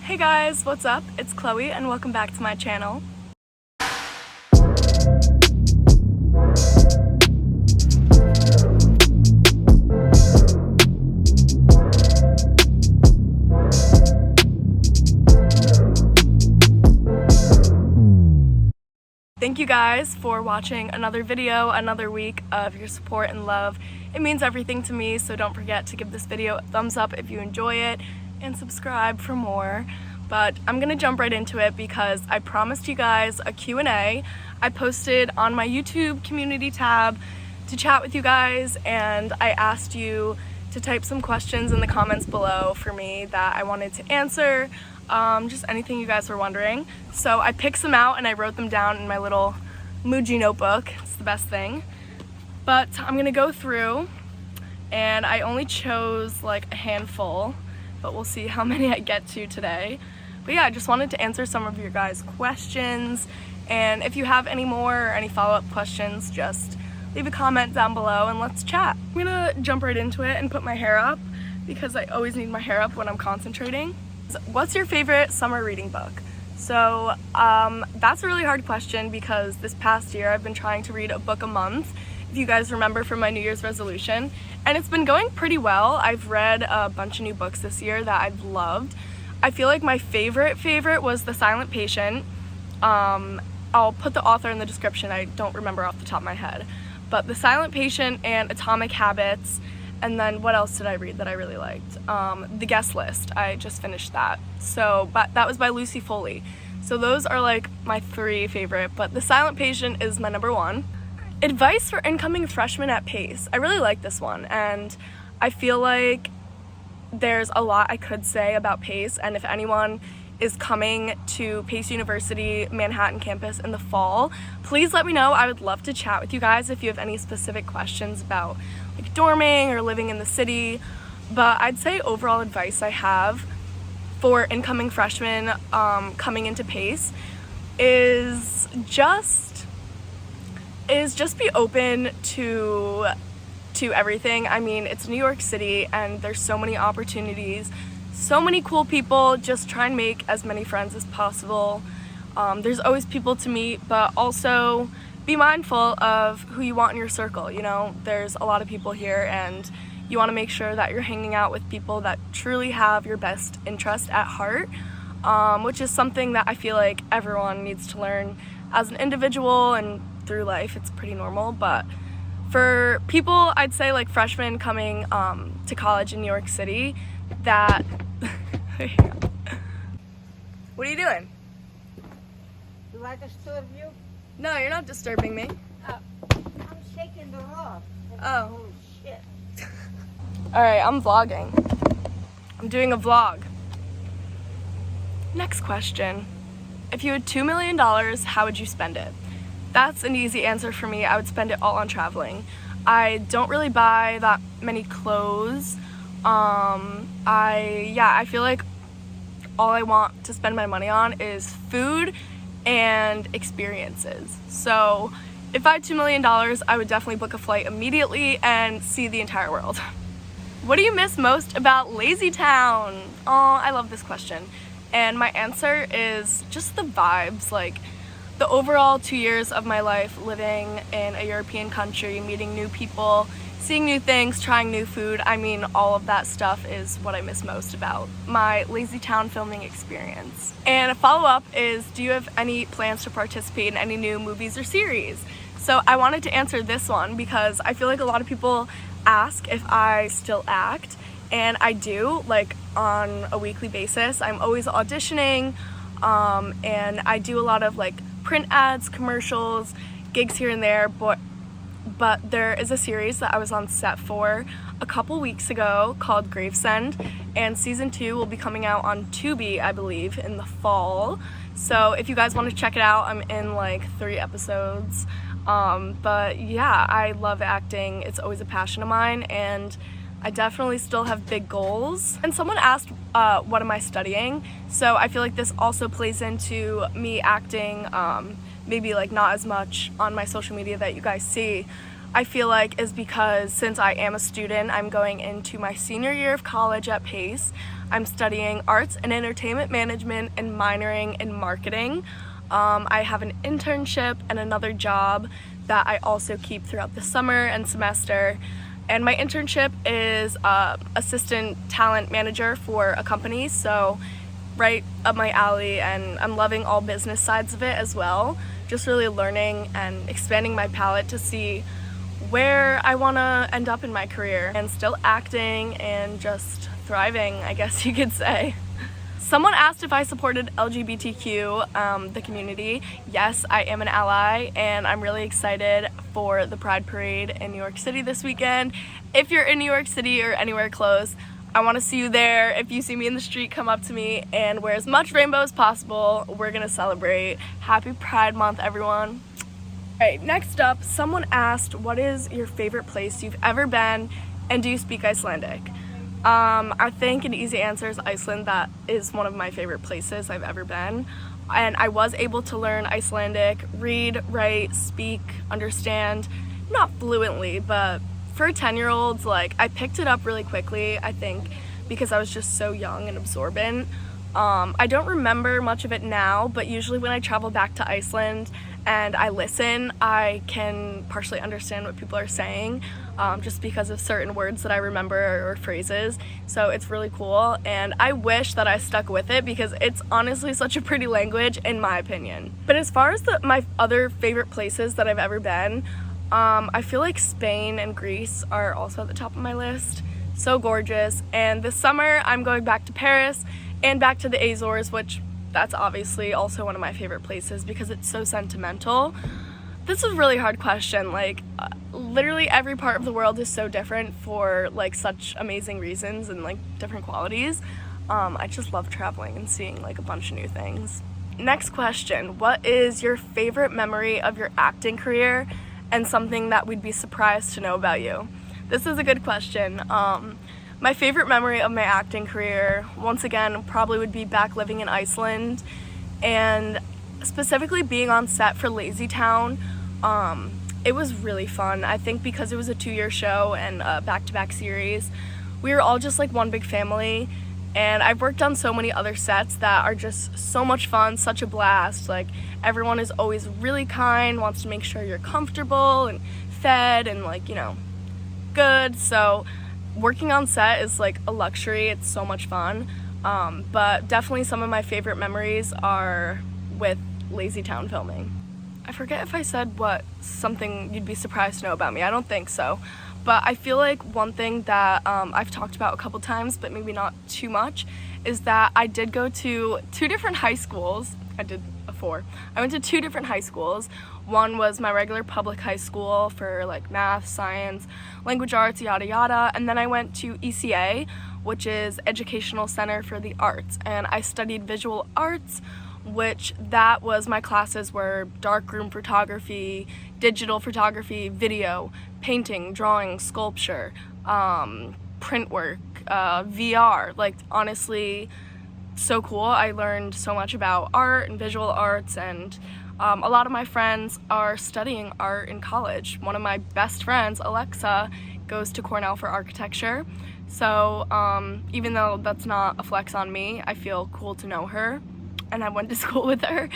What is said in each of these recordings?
Hey guys, what's up? It's Chloe and welcome back to my channel. Thank you guys for watching another video, another week of your support and love. It means everything to me, so don't forget to give this video a thumbs up if you enjoy it and subscribe for more. But I'm gonna jump right into it because I promised you guys a Q&A. I posted on my YouTube community tab to chat with you guys, and I asked you to type some questions in the comments below for me that I wanted to answer. Just anything you guys were wondering. So I picked some out and I wrote them down in my little Muji notebook. It's the best thing. But I'm gonna go through, and I only chose like a handful, but we'll see how many I get to today. But yeah, I just wanted to answer some of your guys' questions, and if you have any more or any follow-up questions, just leave a comment down below and let's chat. I'm gonna jump right into it and put my hair up because I always need my hair up when I'm concentrating. What's your favorite summer reading book? So that's a really hard question because this past year I've been trying to read a book a month, if you guys remember from my New Year's resolution, and it's been going pretty well. I've read a bunch of new books this year that I've loved. I feel like my favorite was The Silent Patient. I'll put the author in the description, I don't remember off the top of my head. But The Silent Patient and Atomic Habits. And then what else did I read that I really liked? The Guest List, I just finished that. So, but that was by Foley. So those are like my three favorite, but The Silent Patient is my number one. Advice for incoming freshmen at Pace. I really like this one, and I feel like there's a lot I could say about Pace, and if anyone is coming to Pace University Manhattan campus in the fall, please let me know. I would love to chat with you guys if you have any specific questions about like dorming or living in the city. But I'd say overall advice I have for incoming freshmen coming into Pace is just be open to everything. I mean, it's New York City and there's so many opportunities, so many cool people. Just try and make as many friends as possible. There's always people to meet, but also be mindful of who you want in your circle. You know, there's a lot of people here and you want to make sure that you're hanging out with people that truly have your best interest at heart, which is something that I feel like everyone needs to learn as an individual and through life. It's pretty normal, but for people, I'd say like freshmen coming to college in New York City, that what are you doing? Do I disturb you? No, you're not disturbing me. I'm shaking the rock. Oh. Oh shit. Alright, I'm vlogging. I'm doing a vlog. Next question. If you had $2 million, how would you spend it? That's an easy answer for me. I would spend it all on traveling. I don't really buy that many clothes. I feel like all I want to spend my money on is food and experiences. So if I had $2 million, I would definitely book a flight immediately and see the entire world. What do you miss most about LazyTown? Oh, I love this question. And my answer is just the vibes, like the overall 2 years of my life living in a European country, meeting new people, seeing new things, trying new food. I mean, all of that stuff is what I miss most about my LazyTown filming experience. And a follow-up is, do you have any plans to participate in any new movies or series? So I wanted to answer this one because I feel like a lot of people ask if I still act, and I do, like on a weekly basis. I'm always auditioning, and I do a lot of like print ads, commercials, gigs here and there, but there is a series that I was on set for a couple weeks ago called Gravesend, and season 2 will be coming out on Tubi, I believe, in the fall. So if you guys want to check it out, I'm in like 3 episodes. But yeah, I love acting. It's always a passion of mine, and I definitely still have big goals. And someone asked, what am I studying? So I feel like this also plays into me acting, maybe like not as much on my social media that you guys see. I feel like is because since I am a student, I'm going into my senior year of college at Pace. I'm studying arts and entertainment management and minoring in marketing. I have an internship and another job that I also keep throughout the summer and semester. And my internship is assistant talent manager for a company, so right up my alley, and I'm loving all business sides of it as well. Just really learning and expanding my palette to see where I want to end up in my career, and still acting and just thriving, I guess you could say. Someone asked if I supported LGBTQ, the community. Yes, I am an ally, and I'm really excited for the Pride Parade in New York City this weekend. If you're in New York City or anywhere close, I want to see you there. If you see me in the street, come up to me and wear as much rainbow as possible. We're gonna celebrate. Happy Pride Month, everyone. Alright, next up, someone asked, what is your favorite place you've ever been, and do you speak Icelandic? I think an easy answer is Iceland. That is one of my favorite places I've ever been. And I was able to learn Icelandic, read, write, speak, understand, not fluently, but for 10-year-olds, like, I picked it up really quickly, I think, because I was just so young and absorbent. I don't remember much of it now, but usually when I travel back to Iceland and I listen, I can partially understand what people are saying, just because of certain words that I remember or phrases. So it's really cool, and I wish that I stuck with it because it's honestly such a pretty language in my opinion. But as far as my other favorite places that I've ever been, I feel like Spain and Greece are also at the top of my list. So gorgeous. And this summer I'm going back to Paris and back to the Azores, which that's obviously also one of my favorite places because it's so sentimental. This is a really hard question. Like, literally every part of the world is so different for like such amazing reasons and like different qualities. I just love traveling and seeing like a bunch of new things. Next question, what is your favorite memory of your acting career and something that we'd be surprised to know about you? This is a good question. My favorite memory of my acting career, once again, probably would be back living in Iceland, and specifically being on set for LazyTown. It was really fun. I think because it was a 2-year show and a back-to-back series, we were all just like one big family, and I've worked on so many other sets that are just so much fun, such a blast. Like, everyone is always really kind, wants to make sure you're comfortable and fed and like, you know, good. So working on set is like a luxury. It's so much fun. But definitely some of my favorite memories are with LazyTown filming. I forget if I said what something you'd be surprised to know about me. I don't think so. But I feel like one thing that I've talked about a couple times, but maybe not too much, is that I did go to 2 different high schools. I went to 2 different high schools. One was my regular public high school for like math, science, language arts, yada yada, and then I went to ECA, which is Educational Center for the Arts, and I studied visual arts, which that was my classes were darkroom photography, digital photography, video, painting, drawing, sculpture, print work, VR. Like, honestly, so cool. I learned so much about art and visual arts, and a lot of my friends are studying art in college. One of my best friends, Alexa, goes to Cornell for architecture. So even though that's not a flex on me, I feel cool to know her, and I went to school with her.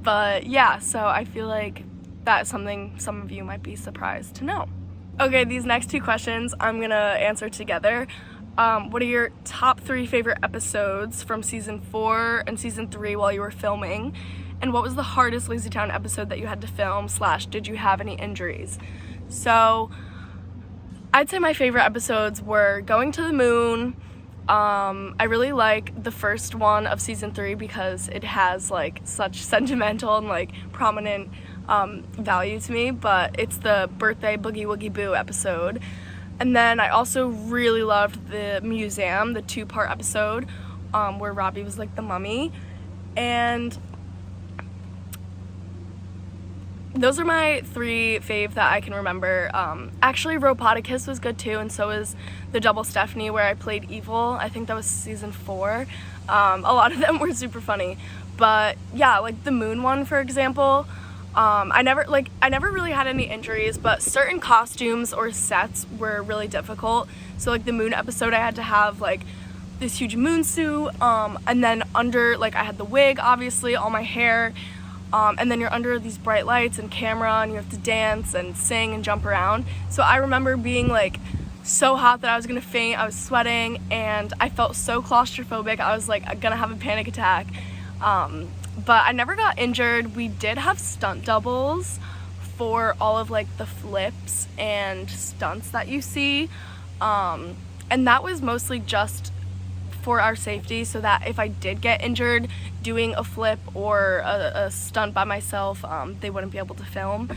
But yeah, so I feel like that's something some of you might be surprised to know. Okay, these next 2 questions I'm gonna answer together. What are your top 3 favorite episodes from season 4 and season 3 while you were filming? And what was the hardest LazyTown episode that you had to film / did you have any injuries? So I'd say my favorite episodes were Going to the Moon. I really like the first one of season 3 because it has like such sentimental and like prominent value to me, but it's the birthday Boogie Woogie Boo episode. And then I also really loved the museum, the 2-part episode where Robbie was like the mummy. And those are my 3 fave that I can remember. Actually, Roboticus was good too, and so is the Double Stephanie where I played evil. I think that was season 4. A lot of them were super funny. But yeah, like the moon one, for example, I never really had any injuries, but certain costumes or sets were really difficult. So like the moon episode, I had to have like this huge moon suit, and then under, like, I had the wig, obviously, all my hair, and then you're under these bright lights and camera, and you have to dance and sing and jump around. So I remember being like so hot that I was gonna faint. I was sweating and I felt so claustrophobic. I was like gonna have a panic attack. But I never got injured. We did have stunt doubles for all of like the flips and stunts that you see, and that was mostly just for our safety, so that if I did get injured doing a flip or a stunt by myself, they wouldn't be able to film.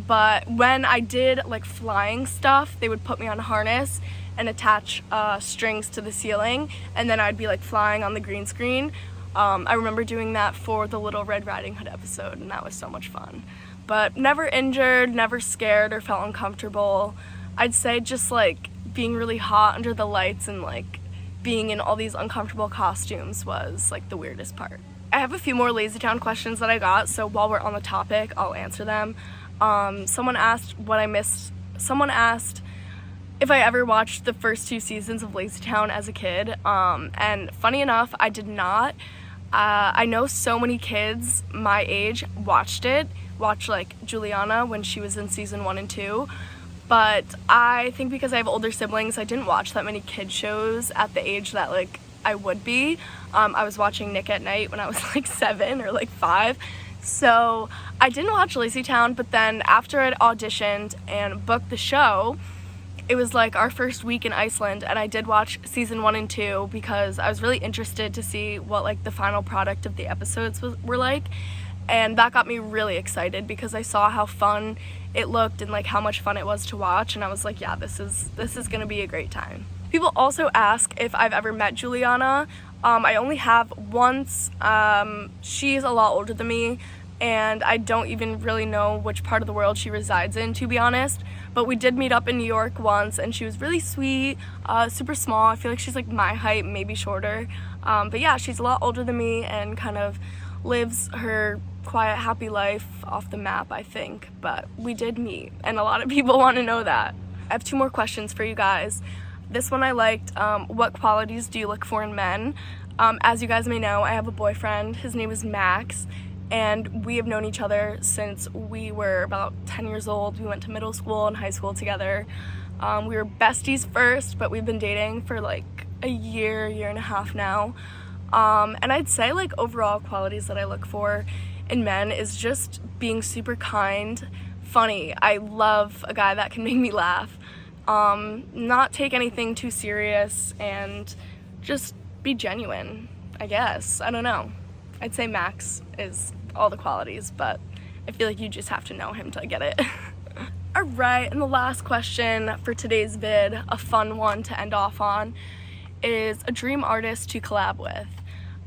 But when I did like flying stuff, they would put me on a harness and attach strings to the ceiling, and then I'd be like flying on the green screen. I remember doing that for the Little Red Riding Hood episode, and that was so much fun. But never injured, never scared or felt uncomfortable. I'd say just like being really hot under the lights and like being in all these uncomfortable costumes was like the weirdest part. I have a few more LazyTown questions that I got, so while we're on the topic, I'll answer them. Someone asked what I missed. Someone asked if I ever watched the first 2 seasons of LazyTown as a kid, and funny enough, I did not. I know so many kids my age watched like Juliana when she was in season 1 and 2, but I think because I have older siblings, I didn't watch that many kid shows at the age that like I would be. I was watching Nick at Night when I was like 7 or like 5, so I didn't watch LazyTown. But then after I'd auditioned and booked the show, it was like our first week in Iceland, and I did watch season 1 and 2 because I was really interested to see what like the final product of the episodes were like, and that got me really excited because I saw how fun it looked and like how much fun it was to watch, and I was like, yeah, this is gonna be a great time. People also ask if I've ever met Juliana. I only have once. She's a lot older than me, and I don't even really know which part of the world she resides in, to be honest. But we did meet up in New York once, and she was really sweet, super small. I feel like she's like my height, maybe shorter. But yeah, she's a lot older than me and kind of lives her quiet, happy life off the map, I think. But we did meet, and a lot of people want to know that. I have 2 more questions for you guys. This one I liked. What qualities do you look for in men? As you guys may know, I have a boyfriend. His name is Max, and we have known each other since we were about 10 years old. We went to middle school and high school together. We were besties first, but we've been dating for like a year and a half now. And I'd say like overall qualities that I look for in men is just being super kind, funny. I love a guy that can make me laugh, not take anything too serious, and just be genuine, I guess. I don't know. I'd say Max is all the qualities, but I feel like you just have to know him to get it. Alright, and the last question for today's vid, a fun one to end off on, is a dream artist to collab with.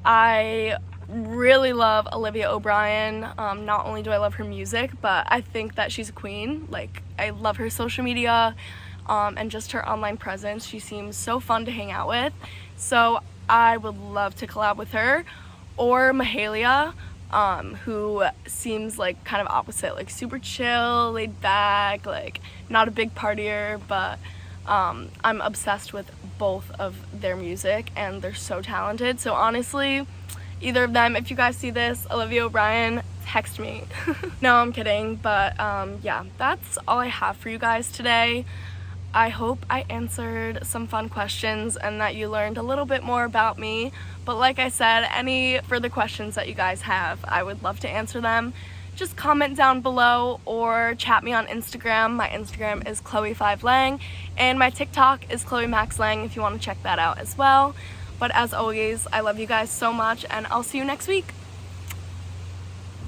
I really love Olivia O'Brien. Not only do I love her music, but I think that she's a queen. Like, I love her social media, and just her online presence. She seems so fun to hang out with. So I would love to collab with her. Or Michaelides, who seems like kind of opposite, like super chill, laid back, like not a big partier, but I'm obsessed with both of their music, and they're so talented. So honestly, either of them, if you guys see this, Olivia O'Brien, text me. No, I'm kidding, but yeah, that's all I have for you guys today. I hope I answered some fun questions and that you learned a little bit more about me. But like I said, any further questions that you guys have, I would love to answer them. Just comment down below or chat me on Instagram. My Instagram is Chloe5Lang, and my TikTok is ChloeMaxLang if you want to check that out as well. But as always, I love you guys so much, and I'll see you next week.